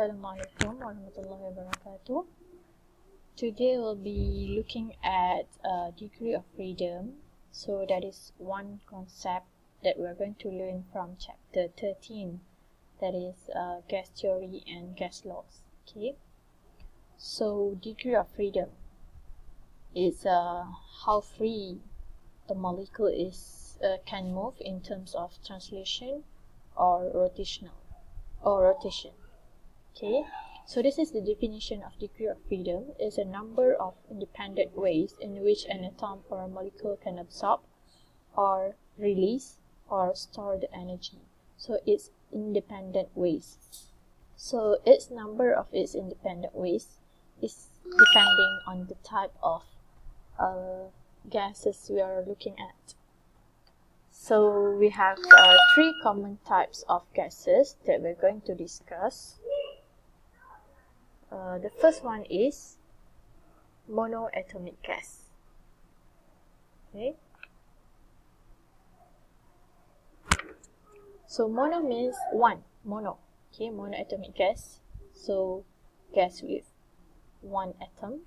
Assalamualaikum warahmatullahi wabarakatuh. Today we'll be looking at degree of freedom. So that is one concept that we're going to learn from chapter 13. That is gas theory and gas laws. Okay. So degree of freedom is how free a molecule is can move in terms of translation or rotation. Okay, so this is the definition of degree of freedom. Is a number of independent ways in which an atom or a molecule can absorb or release or store the energy. So it's independent ways. So its number of its independent ways is depending on the type of gases we are looking at. So we have three common types of gases that we're going to discuss. The first one is monoatomic gas. Okay. So mono means one, mono. Okay, monoatomic gas. So gas with one atom.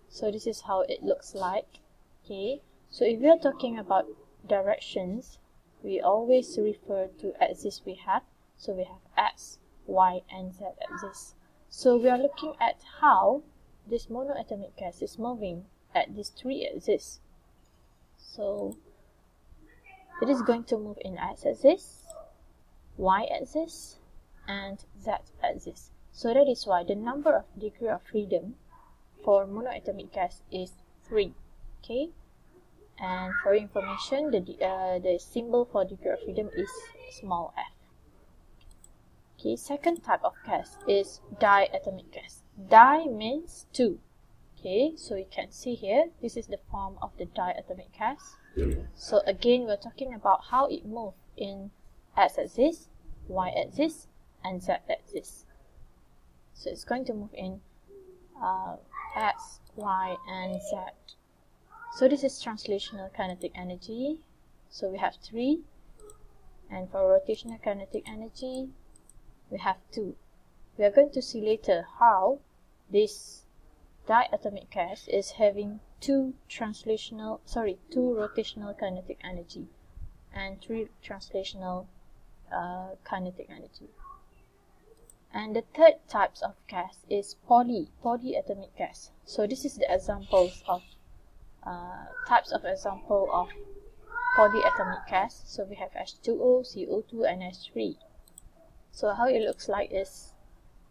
So this is how it looks like. Okay. So if we are talking about directions, we always refer to axis we have. So we have X, Y, and Z axis. So we are looking at how this monoatomic gas is moving at these three axes. So it is going to move in X axis, Y axis, and Z axis. So that is why the number of degree of freedom for monoatomic gas is 3. Okay. And for information, the symbol for degree of freedom is small f. Okay, second type of gas is diatomic gas. Di means 2. Okay, so you can see here, this is the form of the diatomic gas. So again, we're talking about how it moves in x-axis, y-axis, and z-axis. So it's going to move in x, y, and z. So this is translational kinetic energy. So we have 3. And for rotational kinetic energy, we have 2. We are going to see later how this diatomic gas is having 2 rotational kinetic energy and 3 translational kinetic energy. And the third types of gas is polyatomic gas. So this is the examples of types of example of polyatomic gas. So we have H2O, CO2, and H3. So how it looks like is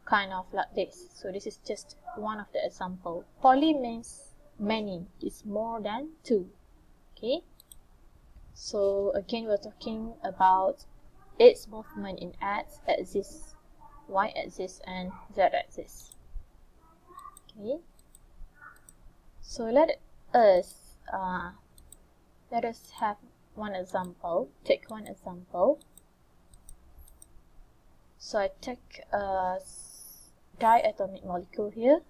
kind of like this. So this is just one of the example. Poly means many, it's more than 2. Okay. So again, we're talking about its movement in X axis, Y axis, and Z axis. Okay. So let us have one example. Take one example. So I take a diatomic molecule here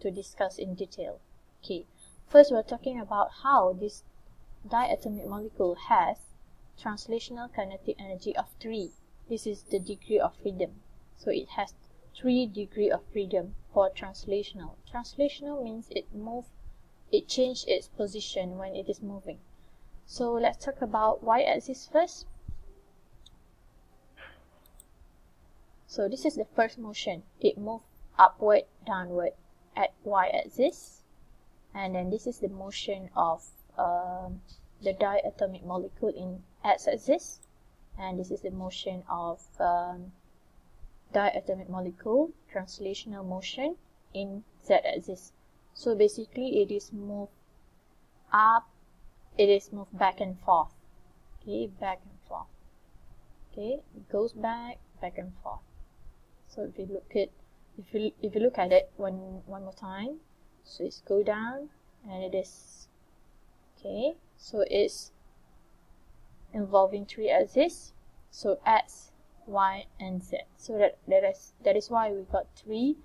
to discuss in detail. Okay. First, we're talking about how this diatomic molecule has translational kinetic energy of 3. This is the degree of freedom. So it has 3 degree of freedom for translational. Translational means it changes its position when it is moving. So let's talk about y-axis first. So this is the first motion. It moves upward, downward at y-axis. And then this is the motion of the diatomic molecule in x-axis. And this is the motion of diatomic molecule, translational motion, in z-axis. So basically it is moved up, it is moved back and forth. Okay, back and forth. Okay, it goes back and forth. So if you look at it one more time, so it's go down and it is okay. So it's involving 3 axes. So X, Y, and Z. So that is why we got 3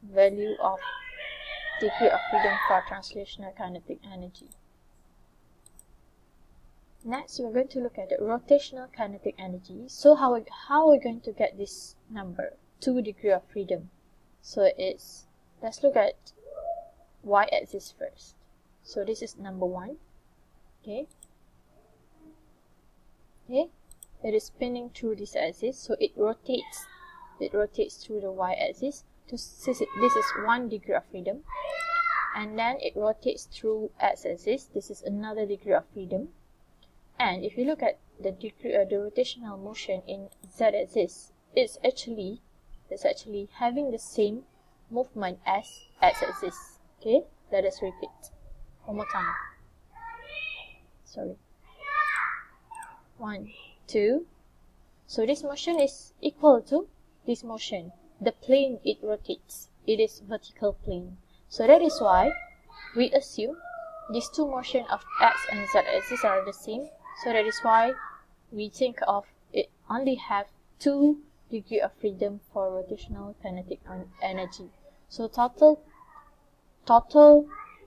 value of degree of freedom for translational kinetic energy. Next, we're going to look at the rotational kinetic energy. So how are we going to get this number? 2 degrees of freedom. So it's, let's look at y-axis first. So this is number 1. Okay. Okay. It is spinning through this axis, so it rotates. It rotates through the y-axis. This is 1 degree of freedom. And then it rotates through x-axis. This is another degree of freedom. And if you look at the rotational motion in z-axis, it's actually having the same movement as x-axis. Okay, let us repeat one more time. Sorry. 1, 2. So this motion is equal to this motion. The plane it rotates, it is vertical plane. So that is why we assume these two motions of x and z axis are the same. So that is why we think of it only have 2 degrees of freedom for rotational kinetic energy. So total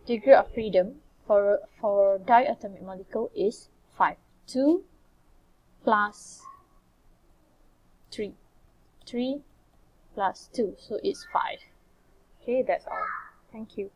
degree of freedom for diatomic molecule is 5. 2 plus 3. 3 plus 2, so it's 5. Okay, that's all. Thank you.